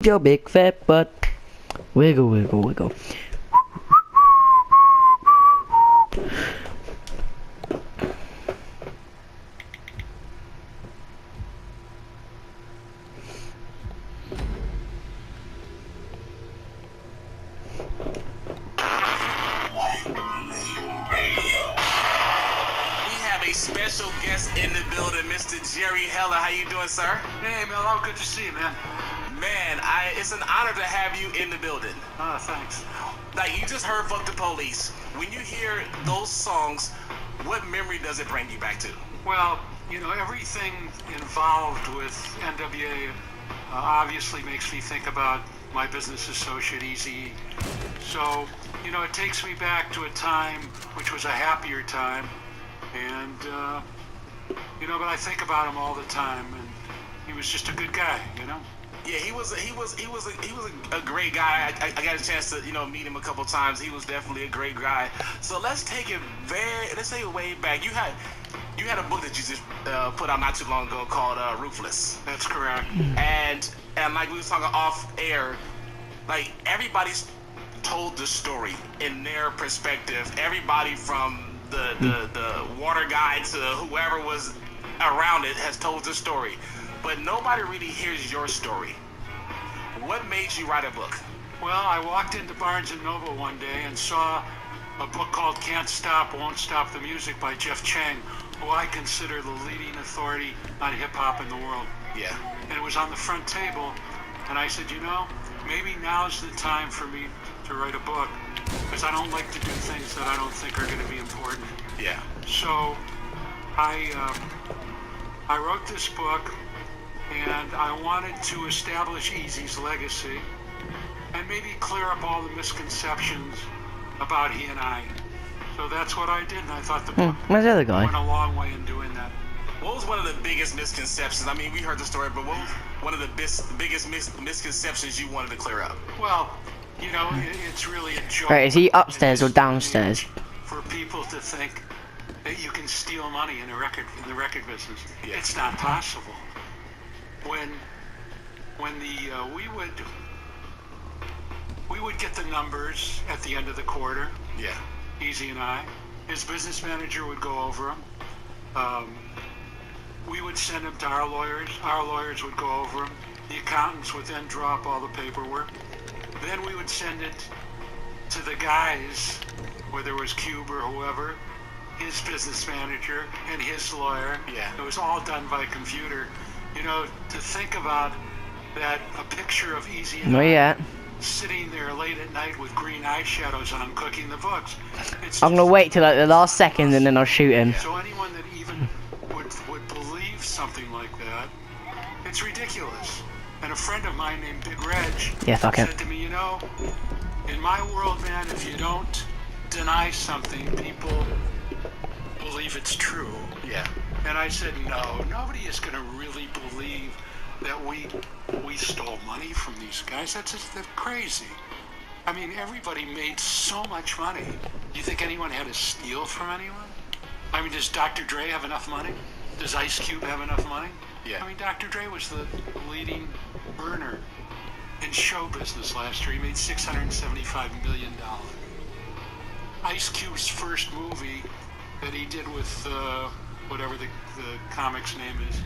your big fat butt. Wiggle, wiggle, wiggle. Special guest in the building, Mr. Jerry Heller. How you doing, sir? Hey, Mel. Good to see you, man. Man, it's an honor to have you in the building. Thanks. Like, you just heard Fuck the Police. When you hear those songs, what memory does it bring you back to? Well, you know, everything involved with NWA obviously makes me think about my business associate, Eazy. So, you know, it takes me back to a time which was a happier time. And, you know, but I think about him all the time, and he was just a good guy, you know? Yeah, he was a great guy. I got a chance to, you know, meet him a couple times. He was definitely a great guy. So let's take it way back. You had a book that you just put out not too long ago called Ruthless. That's correct. And like we was talking off air, like everybody's told the story in their perspective. Everybody from the water guy to whoever was around it has told the story, but nobody really hears your story. What made you write a book? Well, I walked into Barnes & Noble one day and saw a book called Can't Stop, Won't Stop the Music by Jeff Chang, who I consider the leading authority on hip-hop in the world. Yeah. And it was on the front table, and I said, you know, maybe now's the time for me to write a book, because I don't like to do things that I don't think are going to be important. Yeah. So I wrote this book, and I wanted to establish Eazy's legacy and maybe clear up all the misconceptions about he and I. So that's what I did, and I thought the book Where's the other guy? went a long way in doing that. What was one of the biggest misconceptions? I mean, we heard the story, but what was one of the biggest misconceptions you wanted to clear up? Well, you know, it's really a joke. Right, is he upstairs or downstairs? For people to think that you can steal money in the record business. Yeah. It's not possible. When we would get the numbers at the end of the quarter. Yeah. Eazy and I. His business manager would go over them. We would send them to our lawyers. Our lawyers would go over them. The accountants would then draw up all the paperwork. Then we would send it to the guys, whether it was Cube or whoever, his business manager and his lawyer. Yeah. It was all done by computer. You know, to think about that, a picture of Eazy and Not yet. sitting there late at night with green eyeshadows on, cooking the books. I'm gonna wait till like the last second and then I'll shoot him. So anyone that even would believe something like that, it's ridiculous. And a friend of mine named Big Reg said to me, you know, in my world, man, if you don't deny something, people believe it's true. Yeah. And I said, no, nobody is going to really believe that we stole money from these guys. That's crazy. I mean, everybody made so much money. You think anyone had to steal from anyone? I mean, does Dr. Dre have enough money? Does Ice Cube have enough money? Yeah. I mean, Dr. Dre was the leading earner in show business last year. He made $675 million. Ice Cube's first movie that he did with whatever the comic's name is,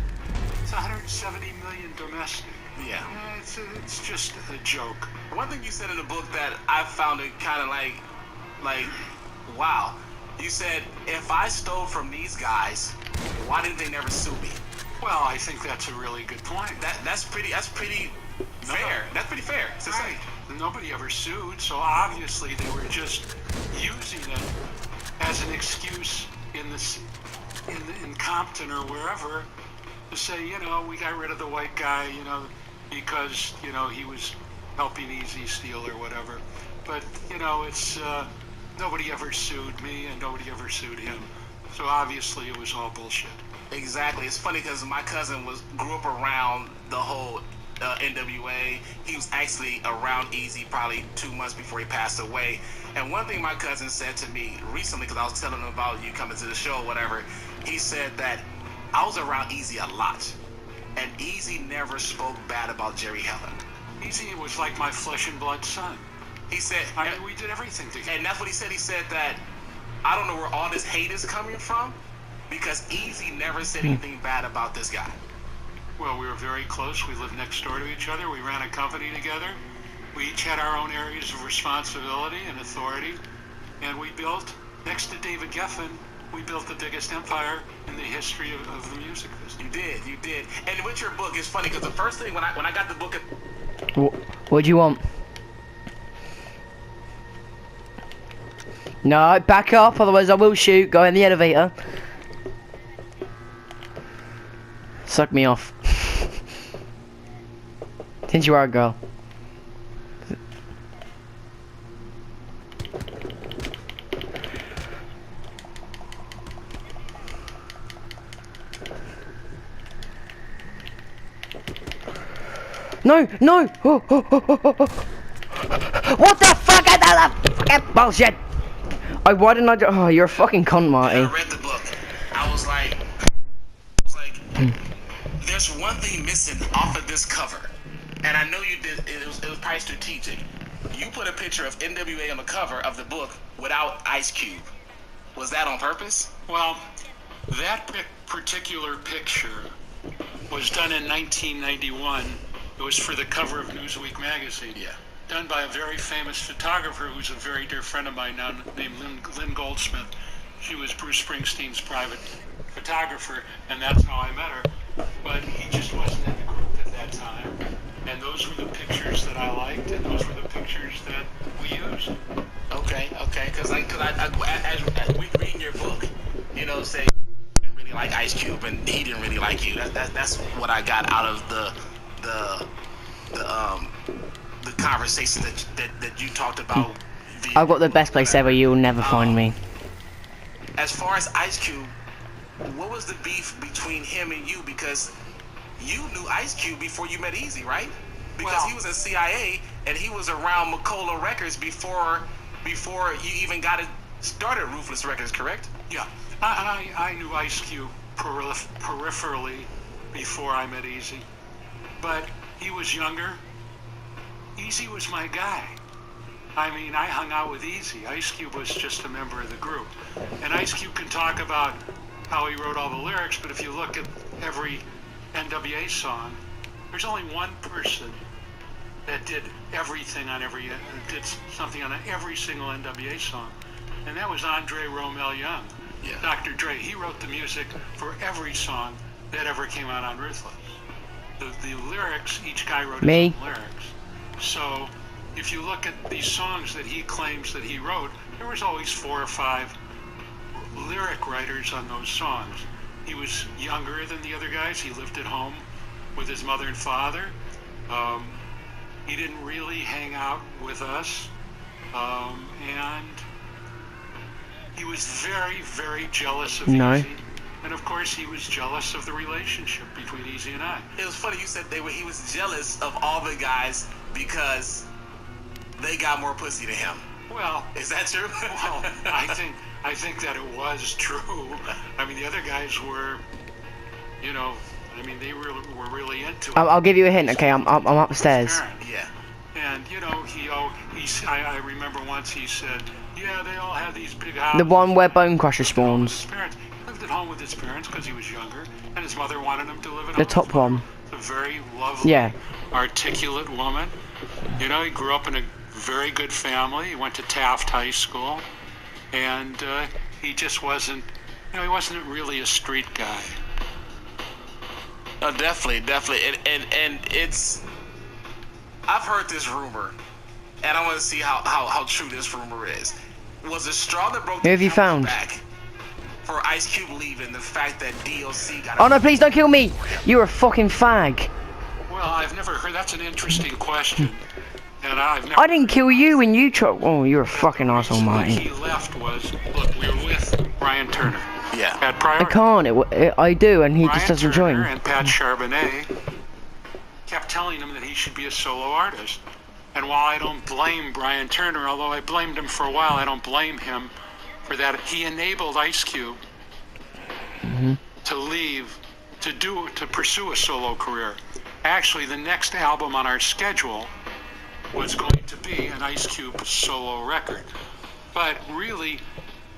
it's 170 million domestic. Yeah. It's just a joke. One thing you said in the book that I found it kind of like, wow. You said, if I stole from these guys, why did they never sue me? Well, I think that's a really good point. That's pretty fair. That's pretty fair to say. Nobody ever sued, so obviously they were just using it as an excuse in Compton or wherever to say, you know, we got rid of the white guy, you know, because, you know, he was helping Eazy steal or whatever. But, you know, it's nobody ever sued me and nobody ever sued him. So obviously it was all bullshit. Exactly. It's funny because my cousin grew up around the whole NWA. He was actually around Eazy probably 2 months before he passed away. And one thing my cousin said to me recently, because I was telling him about you coming to the show or whatever, he said that I was around Eazy a lot, and Eazy never spoke bad about Jerry Heller. Easy was like my flesh and blood son. He said, I mean, we did everything together. and that's what he said. He said that I don't know where all this hate is coming from because Easy never said anything bad about this guy. Well, we were very close. We lived next door to each other. We ran a company together. We each had our own areas of responsibility and authority. And we built, next to David Geffen, we built the biggest empire in the history of the music business. You did. And with your book, it's funny because the first thing when I got the book, What do you want? No, back up, otherwise I will shoot. Go in the elevator. Suck me off. Since you are a girl. No, no! Oh, oh, oh, oh, oh, oh. What the fuck is that? Fucking bullshit! Why didn't I do? Oh, you're a fucking cunt, Marty. I read the book. I was like, there's one thing missing off of this cover, and I know you did. It was probably strategic. You put a picture of NWA on the cover of the book without Ice Cube. Was that on purpose? Well, that particular picture was done in 1991. It was for the cover of Newsweek magazine. Yeah. Done by a very famous photographer who's a very dear friend of mine now named Lynn Goldsmith. She was Bruce Springsteen's private photographer, and that's how I met her. But he just wasn't in the group at that time. And those were the pictures that I liked, and those were the pictures that we used. Okay. Because as we reading your book, you know, say you didn't really like Ice Cube and he didn't really like you. That's what I got out of the conversation that you talked about. I've got the best place ever. You'll never find me. As far as Ice Cube, what was the beef between him and you? Because you knew Ice Cube before you met Easy, right? Because Well- he was in CIA and he was around Macola Records before you even got it started Ruthless Records, correct? Yeah, I knew Ice Cube peripherally before I met Easy, but he was younger. Easy was my guy. I mean, I hung out with Easy. Ice Cube was just a member of the group. And Ice Cube can talk about how he wrote all the lyrics, but if you look at every NWA song, there's only one person that did everything on did something on every single NWA song, and that was Andre Romel Young. Yeah. Dr. Dre. He wrote the music for every song that ever came out on Ruthless. The lyrics, each guy wrote his own lyrics. So if you look at these songs that he claims that he wrote, there was always 4 or 5 lyric writers on those songs. He was younger than the other guys. He lived at home with his mother and father. He didn't really hang out with us. And he was very, very jealous of Easy. And of course, he was jealous of the relationship between Easy and I. It was funny you said he was jealous of all the guys because they got more pussy than him. Well, Is that true? well, I think that it was true. I mean, the other guys were, you know, I mean, they were really into it. I'll give you a hint. Okay, I'm upstairs. Yeah. And you know, I remember once he said, yeah, they all have these big houses. The one where Bone Crusher spawns. His parents. He lived at home with his parents because he was younger, and his mother wanted him to live at home. The top one. A very lovely, Yeah. articulate woman. You know, he grew up in a very good family. He went to Taft High School, and he just wasn't, you know, he wasn't really a street guy. No, definitely. And it's, I've heard this rumor, and I want to see how true this rumor is. Was the straw that broke Who have you camel's found? back for Ice Cube leaving the fact that DLC got Oh no, please don't kill me! You're a fucking fag. Well, I've never heard. That's an interesting question, and I've never. I didn't kill you when you tried. Oh, you're a fucking asshole, reason Marty. he left was, look, we were with Brian Turner. Yeah. At I Priority. can't. I do, and he Brian just doesn't Turner join. and Pat Charbonnet kept telling him that he should be a solo artist. And while I don't blame Brian Turner, although I blamed him for a while, I don't blame him for that. He enabled Ice Cube to leave, to pursue a solo career. actually the next album on our schedule was going to be an Ice Cube solo record. But really,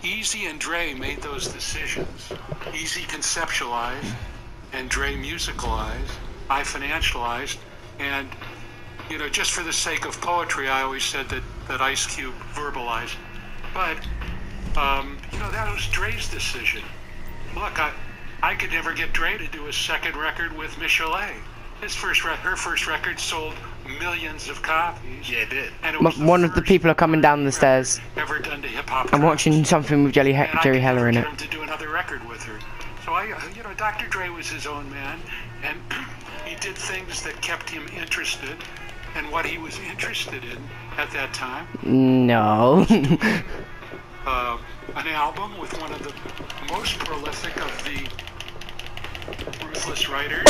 Easy and Dre made those decisions. Easy conceptualized, and Dre musicalized. I financialized, and you know, just for the sake of poetry, I always said that Ice Cube verbalized. But you know, that was Dre's decision. Look, I could never get Dre to do a second record with Michelet. Her first record sold millions of copies. Yeah, it did. And it was One of the first people are coming down the stairs. ever done to hip hop. I'm watching something with Jerry Heller in it. Him to do another record with her. So you know, Dr. Dre was his own man, and he did things that kept him interested, and what he was interested in at that time. No. An album with one of the most prolific of the ruthless writers.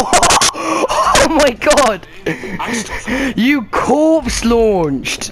Oh my god! I still think You corpse launched!